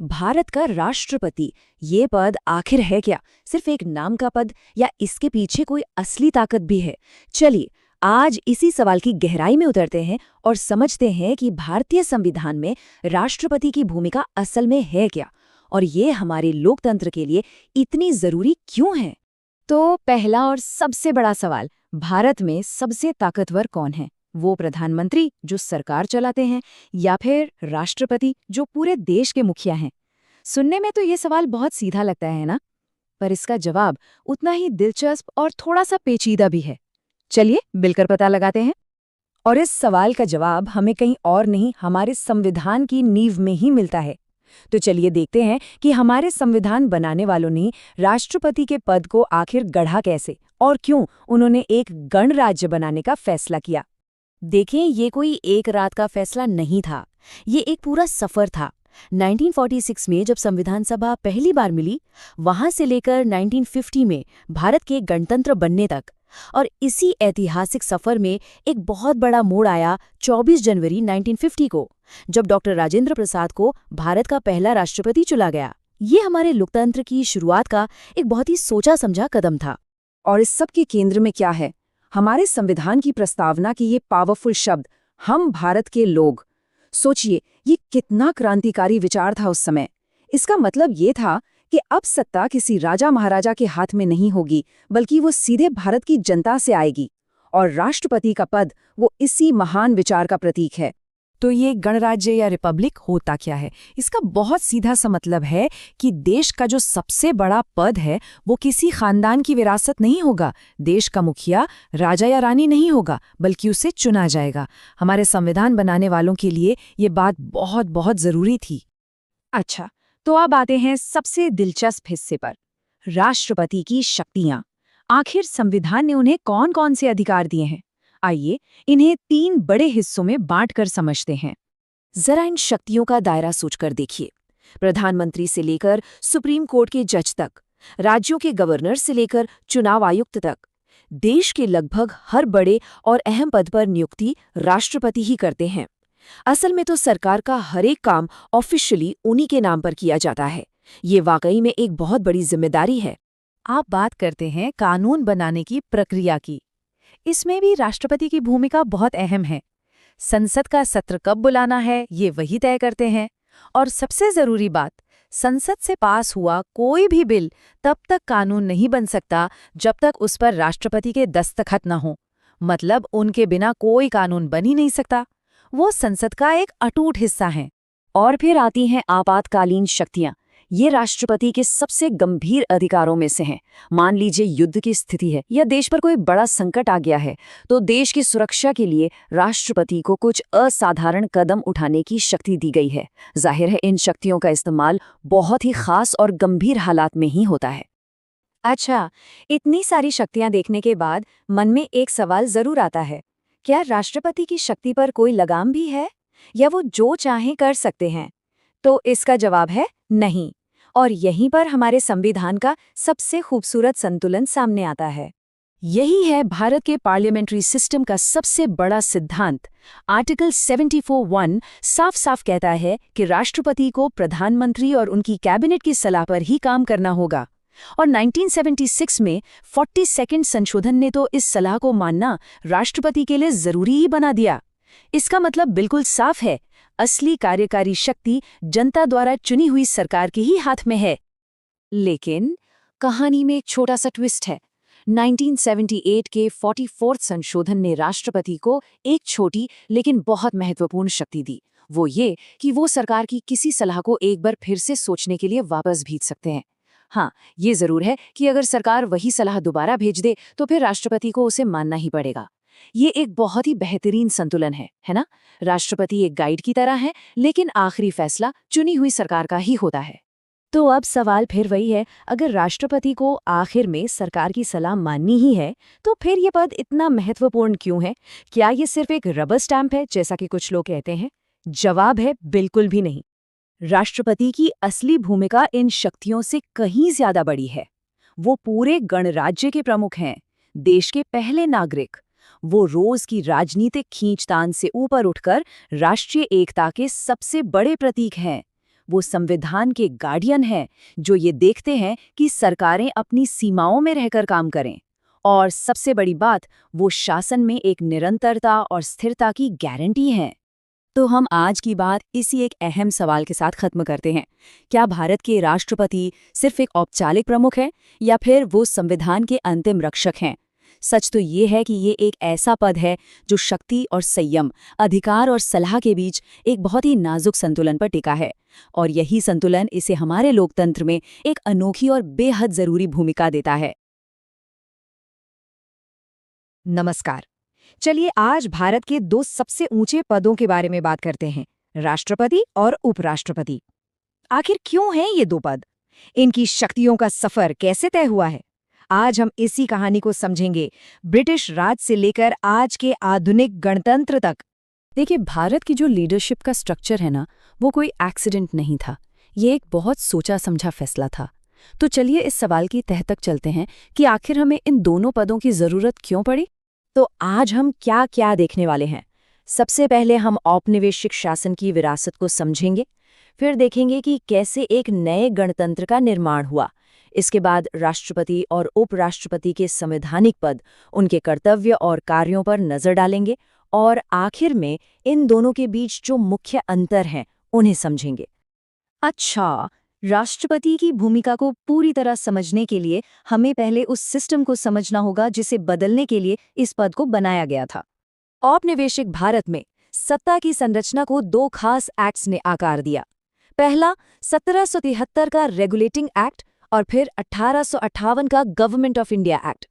भारत का राष्ट्रपति, ये पद आखिर है क्या? सिर्फ एक नाम का पद या इसके पीछे कोई असली ताकत भी है? चलिए, आज इसी सवाल की गहराई में उतरते हैं और समझते हैं कि भारतीय संविधान में राष्ट्रपति की भूमिका असल में है क्या और ये हमारे लोकतंत्र के लिए इतनी जरूरी क्यों है। तो पहला और सबसे बड़ा सवाल, भारत में सबसे ताकतवर कौन है? वो प्रधानमंत्री जो सरकार चलाते हैं या फिर राष्ट्रपति जो पूरे देश के मुखिया हैं? सुनने में तो ये सवाल बहुत सीधा लगता है ना, पर इसका जवाब उतना ही दिलचस्प और थोड़ा सा पेचीदा भी है। चलिए मिलकर पता लगाते हैं। और इस सवाल का जवाब हमें कहीं और नहीं, हमारे संविधान की नींव में ही मिलता है। तो चलिए देखते हैं कि हमारे संविधान बनाने वालों ने राष्ट्रपति के पद को आखिर गढ़ा कैसे और क्यों उन्होंने एक गणराज्य बनाने का फैसला किया। देखें, ये कोई एक रात का फैसला नहीं था, ये एक पूरा सफर था। 1946 में जब संविधान सभा पहली बार मिली, वहां से लेकर 1950 में भारत के गणतंत्र बनने तक, और इसी ऐतिहासिक सफर में एक बहुत बड़ा मोड़ आया 24 जनवरी 1950 को, जब डॉक्टर राजेंद्र प्रसाद को भारत का पहला राष्ट्रपति चुना गया। ये हमारे लोकतंत्र की शुरुआत का एक बहुत ही सोचा समझा कदम था। और इस सब के केंद्र में क्या है? हमारे संविधान की प्रस्तावना के ये पावरफुल शब्द, हम भारत के लोग। सोचिए, ये कितना क्रांतिकारी विचार था उस समय। इसका मतलब ये था कि अब सत्ता किसी राजा महाराजा के हाथ में नहीं होगी, बल्कि वो सीधे भारत की जनता से आएगी। और राष्ट्रपति का पद वो इसी महान विचार का प्रतीक है। तो ये गणराज्य या रिपब्लिक होता क्या है? इसका बहुत सीधा सा मतलब है कि देश का जो सबसे बड़ा पद है वो किसी खानदान की विरासत नहीं होगा, देश का मुखिया राजा या रानी नहीं होगा, बल्कि उसे चुना जाएगा। हमारे संविधान बनाने वालों के लिए ये बात बहुत बहुत जरूरी थी। अच्छा, तो अब आते हैं सबसे दिलचस्प हिस्से पर, राष्ट्रपति की शक्तियां। आखिर संविधान ने उन्हें कौन कौन से अधिकार दिए हैं? आइए इन्हें 3 बड़े हिस्सों में बांटकर समझते हैं। जरा इन शक्तियों का दायरा सोचकर देखिए। प्रधानमंत्री से लेकर सुप्रीम कोर्ट के जज तक, राज्यों के गवर्नर से लेकर चुनाव आयुक्त तक, देश के लगभग हर बड़े और अहम पद पर नियुक्ति राष्ट्रपति ही करते हैं। असल में तो सरकार का हर एक काम ऑफिशियली उन्हीं के नाम पर किया जाता है। ये वाकई में एक बहुत बड़ी जिम्मेदारी है। आप बात करते हैं कानून बनाने की प्रक्रिया की। इसमें भी राष्ट्रपति की भूमिका बहुत अहम है। संसद का सत्र कब बुलाना है, ये वही तय करते हैं। और सबसे जरूरी बात, संसद से पास हुआ कोई भी बिल तब तक कानून नहीं बन सकता जब तक उस पर राष्ट्रपति के दस्तखत न हो। मतलब उनके बिना कोई कानून बन ही नहीं सकता। वो संसद का एक अटूट हिस्सा हैं। और फिर आती हैं आपातकालीन शक्तियां। ये राष्ट्रपति के सबसे गंभीर अधिकारों में से हैं। मान लीजिए युद्ध की स्थिति है या देश पर कोई बड़ा संकट आ गया है, तो देश की सुरक्षा के लिए राष्ट्रपति को कुछ असाधारण कदम उठाने की शक्ति दी गई है। जाहिर है इन शक्तियों का इस्तेमाल बहुत ही खास और गंभीर हालात में ही होता है। अच्छा, इतनी सारी शक्तियां देखने के बाद मन में एक सवाल जरूर आता है, क्या राष्ट्रपति की शक्ति पर कोई लगाम भी है या वो जो चाहें कर सकते हैं? तो इसका जवाब है नहीं। और यहीं पर हमारे संविधान का सबसे खूबसूरत संतुलन सामने आता है। यही है भारत के पार्लियामेंट्री सिस्टम का सबसे बड़ा सिद्धांत। आर्टिकल 74(1) साफ साफ कहता है कि राष्ट्रपति को प्रधानमंत्री और उनकी कैबिनेट की सलाह पर ही काम करना होगा। और 1976 में 42वां संशोधन ने तो इस सलाह को मानना राष्ट्रपति के लिए जरूरी ही बना दिया। इसका मतलब बिल्कुल साफ है, असली कार्यकारी शक्ति जनता द्वारा चुनी हुई सरकार के ही हाथ में है। लेकिन कहानी में एक छोटा सा ट्विस्ट है। 1978 के 44वें संशोधन ने राष्ट्रपति को एक छोटी लेकिन बहुत महत्वपूर्ण शक्ति दी। वो ये कि वो सरकार की किसी सलाह को एक बार फिर से सोचने के लिए वापस भेज सकते हैं। हाँ, ये जरूर है कि अगर सरकार वही सलाह दोबारा भेज दे तो फिर राष्ट्रपति को उसे मानना ही पड़ेगा। ये एक बहुत ही बेहतरीन संतुलन है ना? राष्ट्रपति एक गाइड की तरह है, लेकिन आखिरी फैसला चुनी हुई सरकार का ही होता है। तो अब सवाल फिर वही है, अगर राष्ट्रपति को आखिर में सरकार की सलाह माननी ही है, तो फिर ये पद इतना महत्वपूर्ण क्यों है? क्या ये सिर्फ एक रबर स्टैंप है जैसा कि कुछ लोग कहते हैं? जवाब है बिल्कुल भी नहीं। राष्ट्रपति की असली भूमिका इन शक्तियों से कहीं ज्यादा बड़ी है। वो पूरे गणराज्य के प्रमुख हैं, देश के पहले नागरिक। वो रोज की राजनीतिक खींचतान से ऊपर उठकर राष्ट्रीय एकता के सबसे बड़े प्रतीक हैं। वो संविधान के गार्डियन हैं, जो ये देखते हैं कि सरकारें अपनी सीमाओं में रहकर काम करें। और सबसे बड़ी बात, वो शासन में एक निरंतरता और स्थिरता की गारंटी हैं। तो हम आज की बात इसी एक अहम सवाल के साथ खत्म करते हैं। क्या भारत के राष्ट्रपति सिर्फ एक औपचारिक प्रमुख है या फिर वो संविधान के अंतिम रक्षक हैं? सच तो ये है कि ये एक ऐसा पद है जो शक्ति और संयम, अधिकार और सलाह के बीच एक बहुत ही नाजुक संतुलन पर टिका है। और यही संतुलन इसे हमारे लोकतंत्र में एक अनोखी और बेहद जरूरी भूमिका देता है। नमस्कार। चलिए आज भारत के दो सबसे ऊंचे पदों के बारे में बात करते हैं, राष्ट्रपति और उपराष्ट्रपति। आखिर क्यों हैं ये दो पद? इनकी शक्तियों का सफर कैसे तय हुआ है? आज हम इसी कहानी को समझेंगे, ब्रिटिश राज से लेकर आज के आधुनिक गणतंत्र तक। देखिए, भारत की जो लीडरशिप का स्ट्रक्चर है ना, वो कोई एक्सीडेंट नहीं था। ये एक बहुत सोचा समझा फैसला था। तो चलिए इस सवाल की तह तक चलते हैं कि आखिर हमें इन दोनों पदों की जरूरत क्यों पड़ी। तो आज हम क्या क्या देखने वाले हैं। सबसे पहले हम औपनिवेशिक शासन की विरासत को समझेंगे, फिर देखेंगे कि कैसे एक नए गणतंत्र का निर्माण हुआ। इसके बाद राष्ट्रपति और उपराष्ट्रपति के संवैधानिक पद, उनके कर्तव्य और कार्यों पर नजर डालेंगे, और आखिर में इन दोनों के बीच जो मुख्य अंतर हैं उन्हें समझेंगे। अच्छा, राष्ट्रपति की भूमिका को पूरी तरह समझने के लिए हमें पहले उस सिस्टम को समझना होगा जिसे बदलने के लिए इस पद को बनाया गया था। औपनिवेशिक भारत में सत्ता की संरचना को दो खास एक्ट्स ने आकार दिया। पहला 1773 का रेगुलेटिंग एक्ट और फिर 1858 का गवर्नमेंट ऑफ इंडिया एक्ट।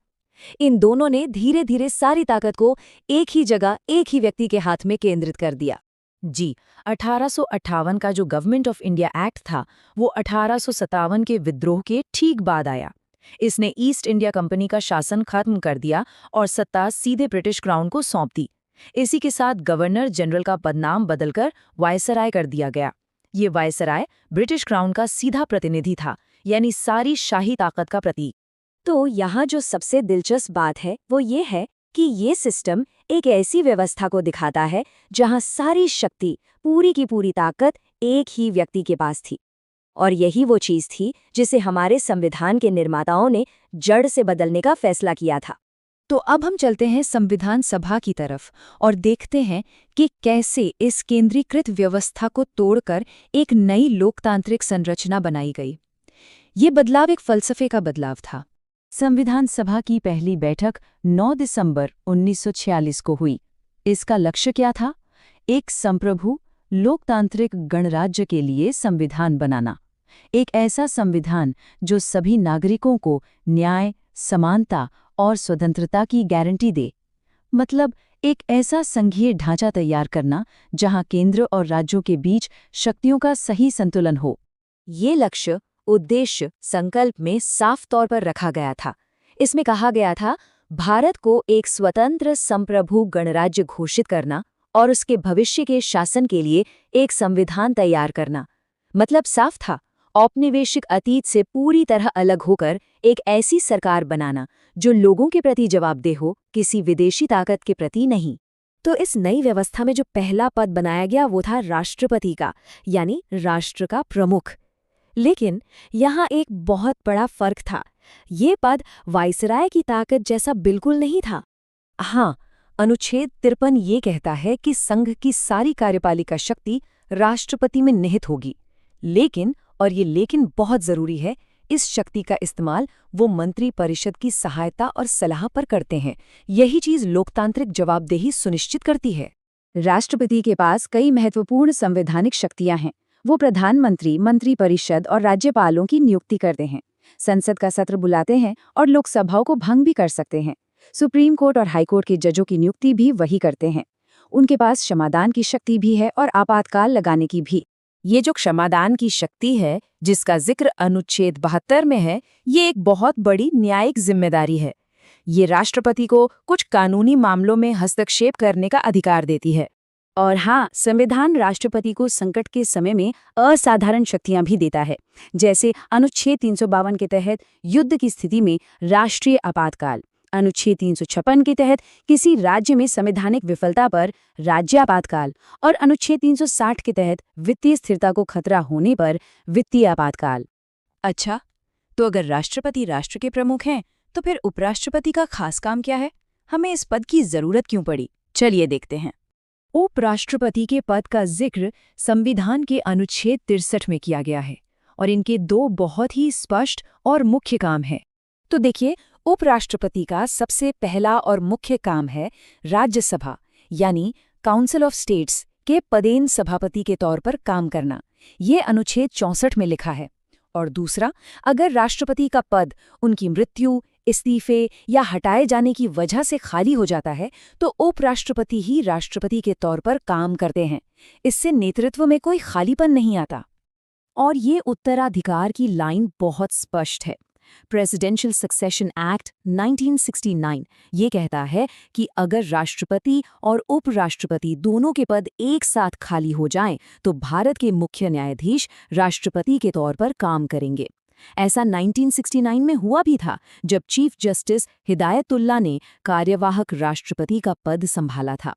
इन दोनों ने धीरे धीरे सारी ताकत को एक ही जगह, एक ही व्यक्ति के हाथ में केंद्रित कर दिया। जी, 1858 का जो गवर्नमेंट ऑफ इंडिया एक्ट था, वो 1857 के विद्रोह के ठीक बाद आया। इसने ईस्ट इंडिया कंपनी का शासन खत्म कर दिया और सत्ता सीधे ब्रिटिश क्राउन को सौंप दी। इसी के साथ गवर्नर जनरल का पदनाम बदलकर वायसराय कर दिया गया। ये वायसराय ब्रिटिश क्राउन का सीधा प्रतिनिधि था, यानी सारी शाही ताकत का प्रतीक। तो यहाँ जो सबसे दिलचस्प बात है वो ये है कि ये सिस्टम एक ऐसी व्यवस्था को दिखाता है जहाँ सारी शक्ति, पूरी की पूरी ताकत एक ही व्यक्ति के पास थी। और यही वो चीज़ थी जिसे हमारे संविधान के निर्माताओं ने जड़ से बदलने का फैसला किया था। तो अब हम चलते हैं संविधान सभा की तरफ और देखते हैं कि कैसे इस केंद्रीकृत व्यवस्था को तोड़कर एक नई लोकतांत्रिक संरचना बनाई गई। ये बदलाव एक फलसफे का बदलाव था। संविधान सभा की पहली बैठक 9 दिसंबर 1946 को हुई। इसका लक्ष्य क्या था? एक संप्रभु लोकतांत्रिक गणराज्य के लिए संविधान बनाना। एक ऐसा संविधान जो सभी नागरिकों को न्याय, समानता और स्वतंत्रता की गारंटी दे। मतलब एक ऐसा संघीय ढांचा तैयार करना जहां केंद्र और राज्यों के बीच शक्तियों का सही संतुलन हो। ये लक्ष्य, उद्देश्य संकल्प में साफ तौर पर रखा गया था। इसमें कहा गया था, भारत को एक स्वतंत्र संप्रभु गणराज्य घोषित करना और उसके भविष्य के शासन के लिए एक संविधान तैयार करना। मतलब साफ था, औपनिवेशिक अतीत से पूरी तरह अलग होकर एक ऐसी सरकार बनाना जो लोगों के प्रति जवाबदेह हो, किसी विदेशी ताकत के प्रति नहीं। तो इस नई व्यवस्था में जो पहला पद बनाया गया वो था राष्ट्रपति का, यानी राष्ट्र का प्रमुख। लेकिन यहाँ एक बहुत बड़ा फर्क था। ये पद वायसराय की ताकत जैसा बिल्कुल नहीं था। हाँ, अनुच्छेद 53 ये कहता है कि संघ की सारी कार्यपालिका शक्ति राष्ट्रपति में निहित होगी। लेकिन, और ये लेकिन बहुत जरूरी है, इस शक्ति का इस्तेमाल वो मंत्री परिषद की सहायता और सलाह पर करते हैं। यही चीज लोकतांत्रिक जवाबदेही सुनिश्चित करती है। राष्ट्रपति के पास कई महत्वपूर्ण संवैधानिक शक्तियां हैं। वो प्रधानमंत्री, मंत्री परिषद और राज्यपालों की नियुक्ति करते हैं, संसद का सत्र बुलाते हैं और लोकसभाओं को भंग भी कर सकते हैं। सुप्रीम कोर्ट और हाईकोर्ट के जजों की नियुक्ति भी वही करते हैं। उनके पास क्षमादान की शक्ति भी है और आपातकाल लगाने की भी। ये जो क्षमादान की शक्ति है, जिसका जिक्र अनुच्छेद 72 में है, ये एक बहुत बड़ी न्यायिक जिम्मेदारी है। ये राष्ट्रपति को कुछ कानूनी मामलों में हस्तक्षेप करने का अधिकार देती है। और हाँ, संविधान राष्ट्रपति को संकट के समय में असाधारण शक्तियां भी देता है, जैसे अनुच्छेद 352 के तहत युद्ध की स्थिति में राष्ट्रीय आपातकाल, अनुच्छेद 356 के तहत किसी राज्य में संवैधानिक विफलता पर राज्यापातकाल और अनुच्छेद 360 के तहत वित्तीय स्थिरता को खतरा होने पर वित्तीय आपातकाल। अच्छा, तो अगर राष्ट्रपति राष्ट्र के प्रमुख हैं, तो फिर उपराष्ट्रपति का खास काम क्या है? हमें इस पद की जरूरत क्यों पड़ी? चलिए देखते हैं। उपराष्ट्रपति के पद का जिक्र संविधान के अनुच्छेद 63 में किया गया है और इनके दो बहुत ही स्पष्ट और मुख्य काम हैं। तो देखिए, उपराष्ट्रपति का सबसे पहला और मुख्य काम है राज्यसभा यानी काउंसिल ऑफ स्टेट्स के पदेन सभापति के तौर पर काम करना। ये अनुच्छेद 64 में लिखा है। और दूसरा, अगर राष्ट्रपति का पद उनकी मृत्यु, इस्तीफे या हटाए जाने की वजह से खाली हो जाता है तो उपराष्ट्रपति ही राष्ट्रपति के तौर पर काम करते हैं। इससे नेतृत्व में कोई खालीपन नहीं आता। और ये उत्तराधिकार की लाइन बहुत स्पष्ट है। प्रेसिडेंशियल सक्सेशन एक्ट 1969 ये कहता है कि अगर राष्ट्रपति और उपराष्ट्रपति दोनों के पद एक साथ खाली हो जाएं तो भारत के मुख्य न्यायाधीश राष्ट्रपति के तौर पर काम करेंगे। ऐसा 1969 में हुआ भी था, जब चीफ जस्टिस हिदायतुल्लाह ने कार्यवाहक राष्ट्रपति का पद संभाला था।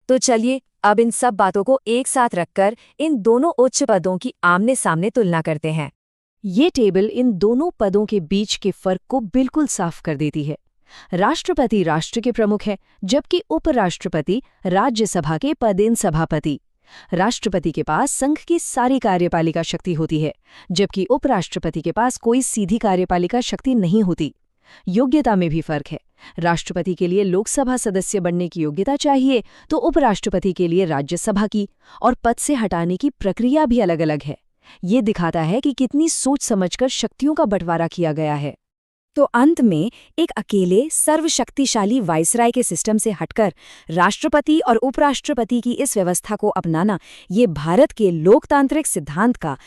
तो चलिए अब इन सब बातों को एक साथ रखकर इन दोनों उच्च पदों की आमने सामने तुलना करते हैं। ये टेबल इन दोनों पदों के बीच के फर्क को बिल्कुल साफ कर देती है। राष्ट्रपति राष्ट्र के प्रमुख है, जबकि उपराष्ट्रपति राज्यसभा के पदेन सभापति। राष्ट्रपति के पास संघ की सारी कार्यपालिका शक्ति होती है, जबकि उपराष्ट्रपति के पास कोई सीधी कार्यपालिका शक्ति नहीं होती। योग्यता में भी फर्क है। राष्ट्रपति के लिए लोकसभा सदस्य बनने की योग्यता चाहिए, तो उपराष्ट्रपति के लिए राज्यसभा की, और पद से हटाने की प्रक्रिया भी अलग-अलग है। ये दिखाता है कि कितनी सोच समझकर शक्तियों का बंटवारा किया गया है। तो अंत में एक अकेले सर्वशक्तिशाली वाइसराय के सिस्टम से हटकर राष्ट्रपति और उपराष्ट्रपति की इस व्यवस्था को अपनाना, ये भारत के लोकतांत्रिक सिद्धांत का